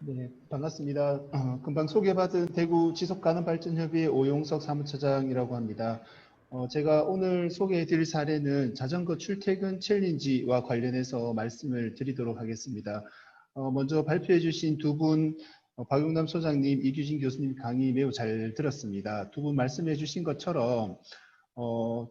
네, 반갑습니다. 금방 소개받은 대구 지속가능발전협의회 오용석 사무처장이라고 합니다. 제가 오늘 소개해드릴 사례는 자전거 출퇴근 챌린지와 관련해서 말씀을 드리도록 하겠습니다. 먼저 발표해 주신 두 분, 박용남 소장님, 이규진 교수님 강의 매우 잘 들었습니다. 두 분 말씀해 주신 것처럼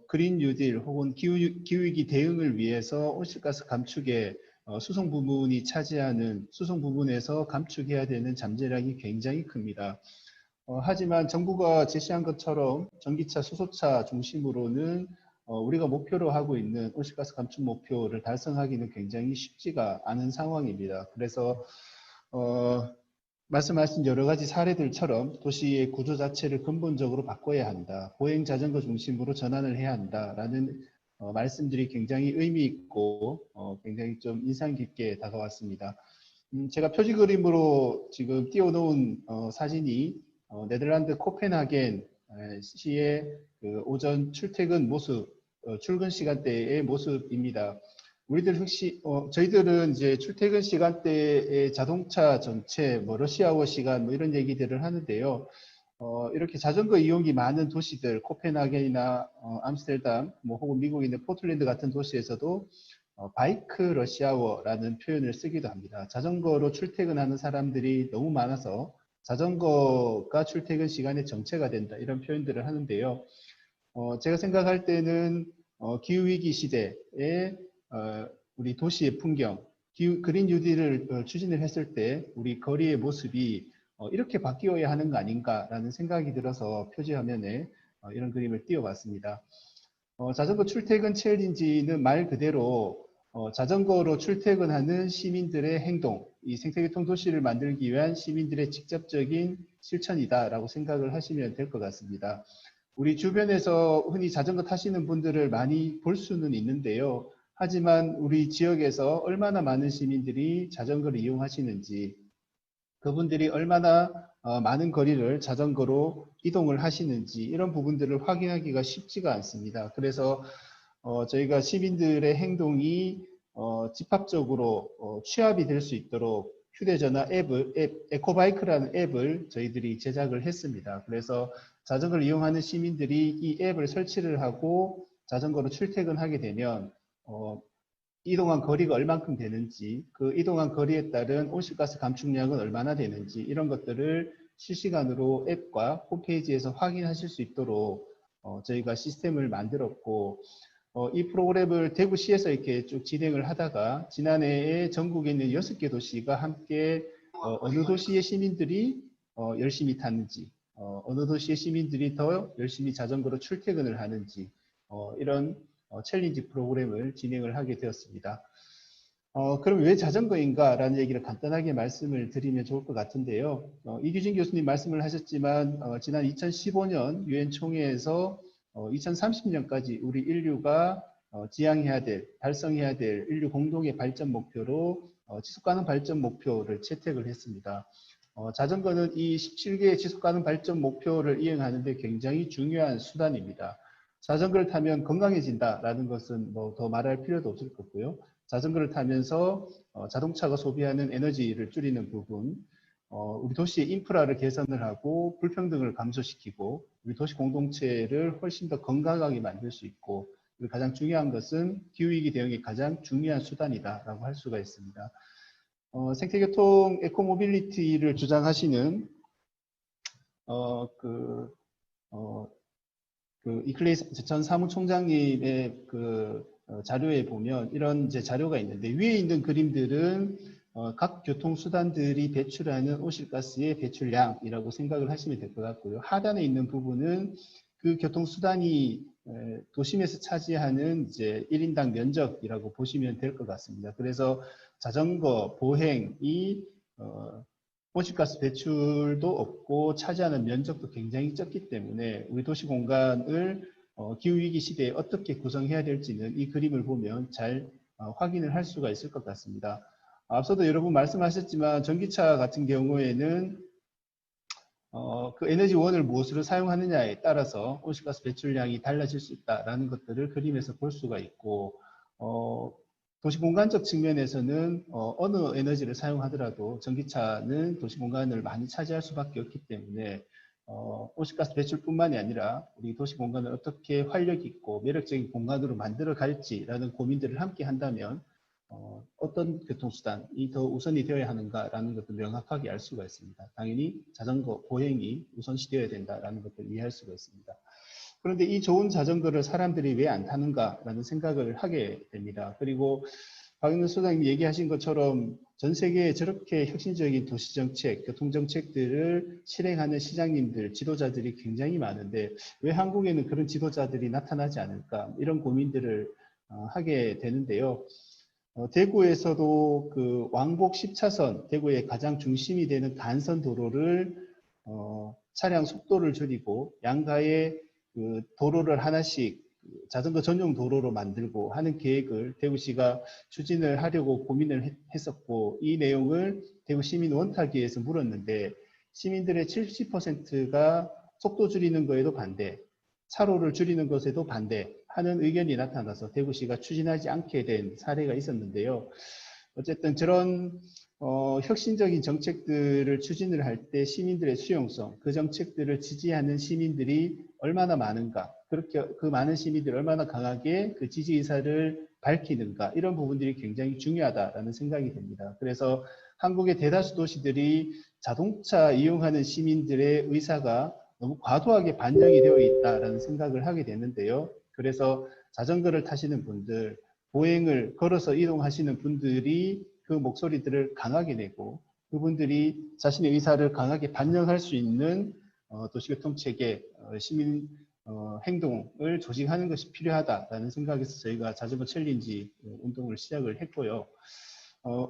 그린 뉴딜 혹은 기후위기 대응을 위해서 온실가스 감축에 수송 부분이 차지하는 수송 부분에서 감축해야 되는 잠재력이 굉장히 큽니다. 하지만 정부가 제시한 것처럼 전기차, 수소차 중심으로는 우리가 목표로 하고 있는 온실가스 감축 목표를 달성하기는 굉장히 쉽지가 않은 상황입니다. 그래서 말씀하신 여러 가지 사례들처럼 도시의 구조 자체를 근본적으로 바꿔야 한다. 보행 자전거 중심으로 전환을 해야 한다라는 말씀들이 굉장히 의미 있고 굉장히 좀 인상 깊게 다가왔습니다. 제가 표지 그림으로 지금 띄워놓은 사진이 네덜란드 코펜하겐 시의 그 오전 출퇴근 모습, 출근 시간대의 모습입니다. 우리들 혹시 저희들은 이제 출퇴근 시간대에 자동차 전체, 뭐 러시아워 시간 뭐 이런 얘기들을 하는데요. 이렇게 자전거 이용이 많은 도시들, 코펜하겐이나 암스테르담, 뭐 혹은 미국에 있는 포틀랜드 같은 도시에서도 바이크 러시아워라는 표현을 쓰기도 합니다. 자전거로 출퇴근하는 사람들이 너무 많아서 자전거가 출퇴근 시간의 정체가 된다 이런 표현들을 하는데요. 제가 생각할 때는 기후위기 시대에 우리 도시의 풍경, 그린 뉴딜을 추진을 했을 때 우리 거리의 모습이 이렇게 바뀌어야 하는 거 아닌가라는 생각이 들어서 표지 화면에 이런 그림을 띄워봤습니다. 자전거 출퇴근 챌린지는 말 그대로 자전거로 출퇴근하는 시민들의 행동, 이 생태계통 도시를 만들기 위한 시민들의 직접적인 실천이다라고 생각을 하시면 될 것 같습니다. 우리 주변에서 흔히 자전거 타시는 분들을 많이 볼 수는 있는데요. 하지만 우리 지역에서 얼마나 많은 시민들이 자전거를 이용하시는지, 그분들이 얼마나 많은 거리를 자전거로 이동을 하시는지 이런 부분들을 확인하기가 쉽지가 않습니다. 그래서 저희가 시민들의 행동이 집합적으로 취합이 될 수 있도록 휴대전화 에코바이크라는 앱을 저희들이 제작을 했습니다. 그래서 자전거를 이용하는 시민들이 이 앱을 설치를 하고 자전거로 출퇴근하게 되면 이동한 거리가 얼만큼 되는지, 그 이동한 거리에 따른 온실가스 감축량은 얼마나 되는지 이런 것들을 실시간으로 앱과 홈페이지에서 확인하실 수 있도록 저희가 시스템을 만들었고 이 프로그램을 대구시에서 이렇게 쭉 진행을 하다가 지난해에 전국에 있는 6개 도시가 함께 어느 도시의 시민들이 열심히 탔는지, 어느 도시의 시민들이 더 열심히 자전거로 출퇴근을 하는지 이런 챌린지 프로그램을 진행을 하게 되었습니다. 그럼 왜 자전거인가 라는 얘기를 간단하게 말씀을 드리면 좋을 것 같은데요. 이규진 교수님 말씀을 하셨지만 지난 2015년 유엔 총회에서 2030년까지 우리 인류가 지향해야 될, 달성해야 될 인류 공동의 발전 목표로 지속가능 발전 목표를 채택을 했습니다. 자전거는 이 17개의 지속가능 발전 목표를 이행하는 데 굉장히 중요한 수단입니다. 자전거를 타면 건강해진다라는 것은 뭐 더 말할 필요도 없을 거고요. 자전거를 타면서 자동차가 소비하는 에너지를 줄이는 부분, 우리 도시의 인프라를 개선을 하고 불평등을 감소시키고 우리 도시 공동체를 훨씬 더 건강하게 만들 수 있고 그리고 가장 중요한 것은 기후위기 대응의 가장 중요한 수단이다라고 할 수가 있습니다. 생태교통 에코모빌리티를 주장하시는 이클레이스 전 사무총장님의 자료에 보면 이런 이제 자료가 있는데 위에 있는 그림들은 각 교통수단들이 배출하는 온실가스의 배출량이라고 생각을 하시면 될 것 같고요. 하단에 있는 부분은 그 교통수단이 도심에서 차지하는 이제 1인당 면적이라고 보시면 될 것 같습니다. 그래서 자전거, 보행이 온실가스 배출도 없고 차지하는 면적도 굉장히 적기 때문에 우리 도시 공간을 기후위기 시대에 어떻게 구성해야 될지는 이 그림을 보면 잘 확인을 할 수가 있을 것 같습니다. 앞서도 여러분 말씀하셨지만 전기차 같은 경우에는 그 에너지원을 무엇으로 사용하느냐에 따라서 온실가스 배출량이 달라질 수 있다는 것들을 그림에서 볼 수가 있고 도시공간적 측면에서는 어느 에너지를 사용하더라도 전기차는 도시공간을 많이 차지할 수밖에 없기 때문에 온실가스 배출뿐만이 아니라 우리 도시공간을 어떻게 활력 있고 매력적인 공간으로 만들어 갈지라는 고민들을 함께 한다면 어떤 교통수단이 더 우선이 되어야 하는가라는 것도 명확하게 알 수가 있습니다. 당연히 자전거, 보행이 우선시되어야 된다라는 것을 이해할 수가 있습니다. 그런데 이 좋은 자전거를 사람들이 왜 안 타는가라는 생각을 하게 됩니다. 그리고 박영근 소장님이 얘기하신 것처럼 전 세계에 저렇게 혁신적인 도시정책, 교통정책들을 실행하는 시장님들, 지도자들이 굉장히 많은데 왜 한국에는 그런 지도자들이 나타나지 않을까 이런 고민들을 하게 되는데요. 대구에서도 그 왕복 10차선, 대구의 가장 중심이 되는 간선 도로를 차량 속도를 줄이고 양가에 그 도로를 하나씩 자전거 전용 도로로 만들고 하는 계획을 대구시가 추진을 하려고 고민을 했었고 이 내용을 대구 시민 원탁위에서 물었는데 시민들의 70%가 속도 줄이는 거에도 반대, 차로를 줄이는 것에도 반대하는 의견이 나타나서 대구시가 추진하지 않게 된 사례가 있었는데요. 어쨌든 저런 혁신적인 정책들을 추진을 할 때 시민들의 수용성, 그 정책들을 지지하는 시민들이 얼마나 많은가, 그렇게 그 많은 시민들이 얼마나 강하게 그 지지 의사를 밝히는가 이런 부분들이 굉장히 중요하다라는 생각이 듭니다. 그래서 한국의 대다수 도시들이 자동차 이용하는 시민들의 의사가 너무 과도하게 반영이 되어 있다라는 생각을 하게 되는데요. 그래서 자전거를 타시는 분들, 보행을 걸어서 이동하시는 분들이 그 목소리들을 강하게 내고 그분들이 자신의 의사를 강하게 반영할 수 있는 도시교통체계, 시민 행동을 조직하는 것이 필요하다라는 생각에서 저희가 자전거 챌린지 운동을 시작을 했고요.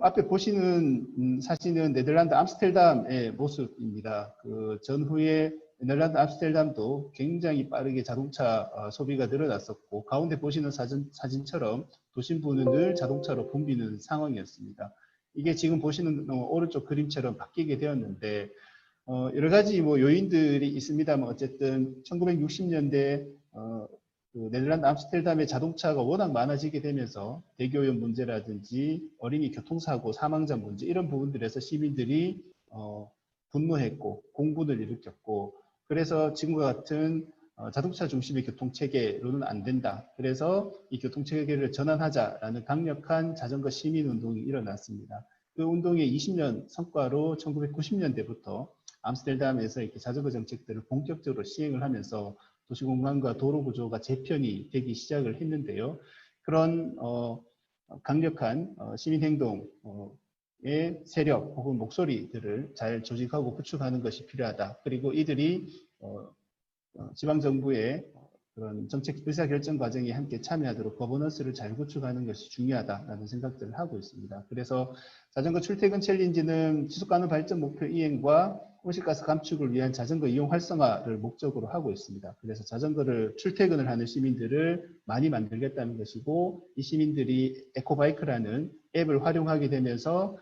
앞에 보시는 사진은 네덜란드 암스테르담의 모습입니다. 그 전후에 네덜란드 암스테르담도 굉장히 빠르게 자동차 소비가 늘어났었고 가운데 보시는 사진처럼 도심부는 늘 자동차로 붐비는 상황이었습니다. 이게 지금 보시는 오른쪽 그림처럼 바뀌게 되었는데 여러 가지 뭐 요인들이 있습니다만 어쨌든 1960년대 그 네덜란드 암스테르담의 자동차가 워낙 많아지게 되면서 대기오염 문제라든지 어린이 교통사고 사망자 문제 이런 부분들에서 시민들이 분노했고 공분을 일으켰고 그래서 지금과 같은 자동차 중심의 교통체계로는 안 된다. 그래서 이 교통체계를 전환하자라는 강력한 자전거 시민운동이 일어났습니다. 그 운동의 20년 성과로 1990년대부터 암스테르담에서 이렇게 자전거 정책들을 본격적으로 시행을 하면서 도시공간과 도로 구조가 재편이 되기 시작을 했는데요. 그런 강력한 시민행동의 세력 혹은 목소리들을 잘 조직하고 구축하는 것이 필요하다. 그리고 이들이 지방정부의 그런 정책 의사결정 과정에 함께 참여하도록 거버넌스를 잘 구축하는 것이 중요하다라는 생각들을 하고 있습니다. 그래서 자전거 출퇴근 챌린지는 지속가능 발전 목표 이행과 온실가스 감축을 위한 자전거 이용 활성화를 목적으로 하고 있습니다. 그래서 자전거를 출퇴근을 하는 시민들을 많이 만들겠다는 것이고 이 시민들이 에코바이크라는 앱을 활용하게 되면서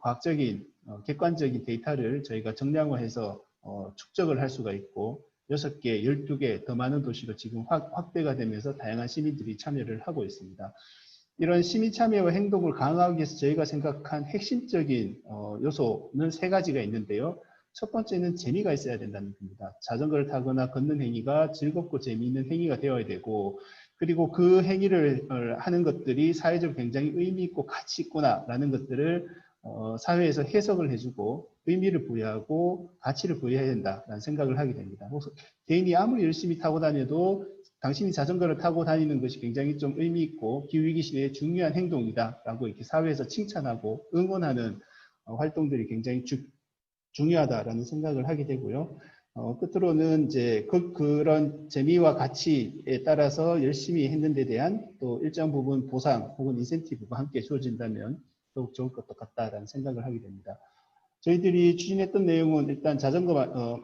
과학적인 객관적인 데이터를 저희가 정량화해서 축적을 할 수가 있고 6개, 12개 더 많은 도시로 지금 확대가 되면서 다양한 시민들이 참여를 하고 있습니다. 이런 시민 참여와 행동을 강화하기 위해서 저희가 생각한 핵심적인 요소는 3가지가 있는데요. 첫 번째는 재미가 있어야 된다는 겁니다. 자전거를 타거나 걷는 행위가 즐겁고 재미있는 행위가 되어야 되고 그리고 그 행위를 하는 것들이 사회적으로 굉장히 의미 있고 가치 있구나라는 것들을 사회에서 해석을 해주고 의미를 부여하고 가치를 부여해야 된다라는 생각을 하게 됩니다. 개인이 아무리 열심히 타고 다녀도 당신이 자전거를 타고 다니는 것이 굉장히 좀 의미 있고 기후위기 시대에 중요한 행동이다라고 이렇게 사회에서 칭찬하고 응원하는 활동들이 굉장히 중요하다라는 생각을 하게 되고요. 끝으로는 이제 그런 재미와 가치에 따라서 열심히 했는 데 대한 또 일정 부분 보상 혹은 인센티브가 함께 주어진다면 더욱 좋을 것 같다라는 생각을 하게 됩니다. 저희들이 추진했던 내용은 일단 자전거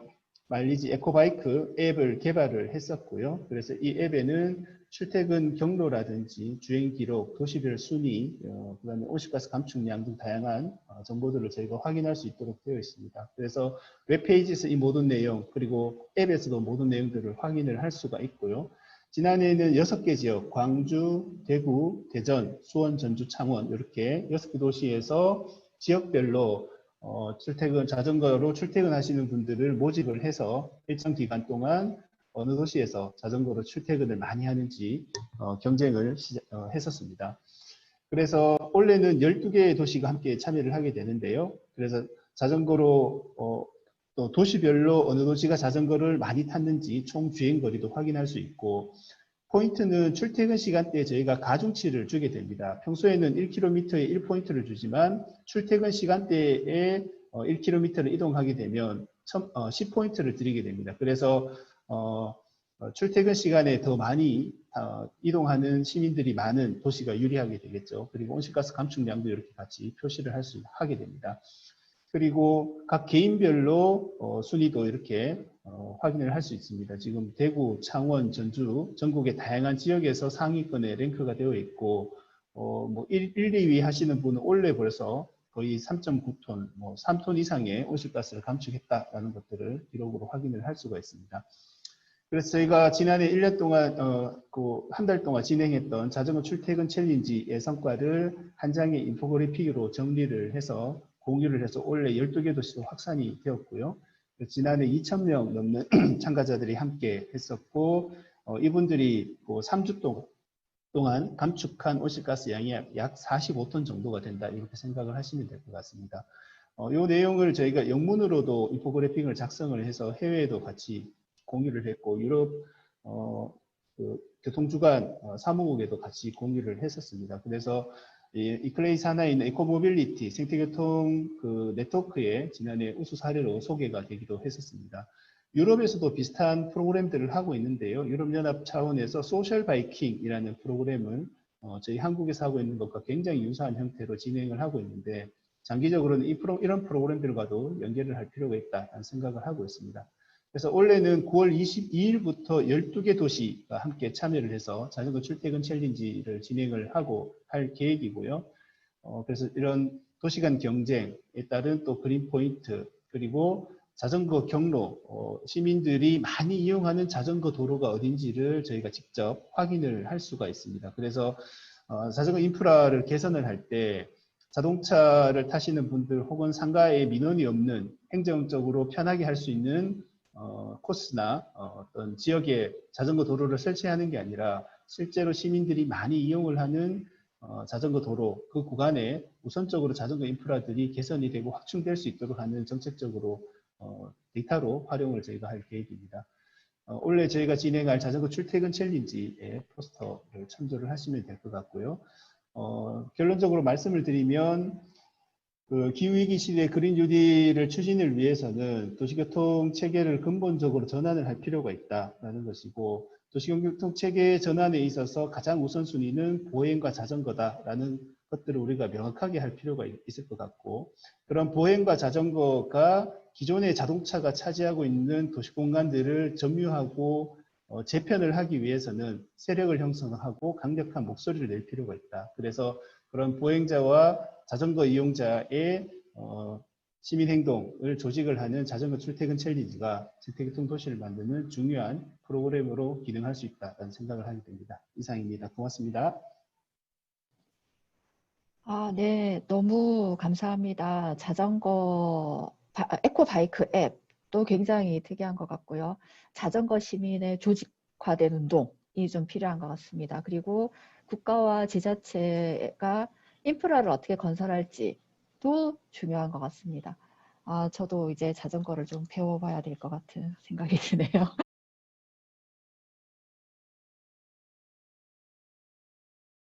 마일리지 에코바이크 앱을 개발을 했었고요. 그래서 이 앱에는 출퇴근 경로라든지 주행 기록, 도시별 순위, 그다음에 온실가스 감축량 등 다양한 정보들을 저희가 확인할 수 있도록 되어 있습니다. 그래서 웹페이지에서 이 모든 내용 그리고 앱에서도 모든 내용들을 확인을 할 수가 있고요. 지난해에는 6개 지역, 광주, 대구, 대전, 수원, 전주, 창원 이렇게 6개 도시에서 지역별로 자전거로 출퇴근하시는 분들을 모집을 해서 일정 기간 동안 어느 도시에서 자전거로 출퇴근을 많이 하는지 경쟁을 했었습니다. 그래서 올해는 12개의 도시가 함께 참여를 하게 되는데요. 그래서 자전거로 또 도시별로 어느 도시가 자전거를 많이 탔는지 총 주행거리도 확인할 수 있고, 포인트는 출퇴근 시간대에 저희가 가중치를 주게 됩니다. 평소에는 1km에 1포인트를 주지만 출퇴근 시간대에 1km를 이동하게 되면 10포인트를 드리게 됩니다. 그래서 출퇴근 시간에 더 많이 이동하는 시민들이 많은 도시가 유리하게 되겠죠. 그리고 온실가스 감축량도 이렇게 같이 표시를 하게 됩니다. 그리고 각 개인별로 순위도 이렇게 확인을 할 수 있습니다. 지금 대구, 창원, 전주, 전국의 다양한 지역에서 상위권에 랭크가 되어 있고, 뭐 1, 2위 하시는 분은 올해 벌써 거의 3.9톤, 뭐 3톤 이상의 온실가스를 감축했다라는 것들을 기록으로 확인을 할 수가 있습니다. 그래서 저희가 지난해 1년 동안, 한 달 동안 진행했던 자전거 출퇴근 챌린지의 성과를 한 장의 인포그래픽으로 정리를 해서 공유를 해서 올해 12개 도시로 확산이 되었고요. 지난해 2,000명 넘는 참가자들이 함께 했었고, 이분들이 3주 동안 감축한 온실가스 양이 약 45톤 정도가 된다, 이렇게 생각을 하시면 될 것 같습니다. 이 내용을 저희가 영문으로도 인포그래픽을 작성을 해서 해외에도 같이 공유를 했고, 유럽 교통주간 사무국에도 같이 공유를 했었습니다. 그래서 이클레이 산하에 있는 에코모빌리티 생태교통 네트워크에 지난해 우수 사례로 소개가 되기도 했었습니다. 유럽에서도 비슷한 프로그램들을 하고 있는데요. 유럽연합 차원에서 소셜 바이킹이라는 프로그램을 저희 한국에서 하고 있는 것과 굉장히 유사한 형태로 진행을 하고 있는데, 장기적으로는 이런 프로그램들과도 연계를 할 필요가 있다는 생각을 하고 있습니다. 그래서 올해는 9월 22일부터 12개 도시가 함께 참여를 해서 자전거 출퇴근 챌린지를 진행을 하고 할 계획이고요. 그래서 이런 도시간 경쟁에 따른 또 그린 포인트, 그리고 자전거 경로, 시민들이 많이 이용하는 자전거 도로가 어딘지를 저희가 직접 확인을 할 수가 있습니다. 그래서 자전거 인프라를 개선을 할 때 자동차를 타시는 분들 혹은 상가에 민원이 없는 행정적으로 편하게 할 수 있는 코스나 어떤 지역에 자전거 도로를 설치하는 게 아니라 실제로 시민들이 많이 이용을 하는 자전거 도로, 그 구간에 우선적으로 자전거 인프라들이 개선이 되고 확충될 수 있도록 하는 정책적으로 데이터로 활용을 저희가 할 계획입니다. 올해 저희가 진행할 자전거 출퇴근 챌린지에 포스터를 참조를 하시면 될 것 같고요. 결론적으로 말씀을 드리면 기후위기 시대 그린 뉴딜을 추진을 위해서는 도시교통 체계를 근본적으로 전환을 할 필요가 있다는 것이고, 도시교통 체계 전환에 있어서 가장 우선순위는 보행과 자전거다라는 것들을 우리가 명확하게 할 필요가 있을 것 같고, 그런 보행과 자전거가 기존의 자동차가 차지하고 있는 도시 공간들을 점유하고 재편을 하기 위해서는 세력을 형성하고 강력한 목소리를 낼 필요가 있다. 그래서 그런 보행자와 자전거 이용자의 시민행동을 조직을 하는 자전거 출퇴근 챌린지가 생태교통 도시를 만드는 중요한 프로그램으로 기능할 수 있다는 생각을 하게 됩니다. 이상입니다. 고맙습니다. 네, 너무 감사합니다. 에코바이크 앱도 굉장히 특이한 것 같고요. 자전거 시민의 조직화된 운동이 좀 필요한 것 같습니다. 그리고 국가와 지자체가 인프라를 어떻게 건설할지도 중요한 것 같습니다. 저도 이제 자전거를 좀 배워봐야 될 것 같은 생각이 드네요.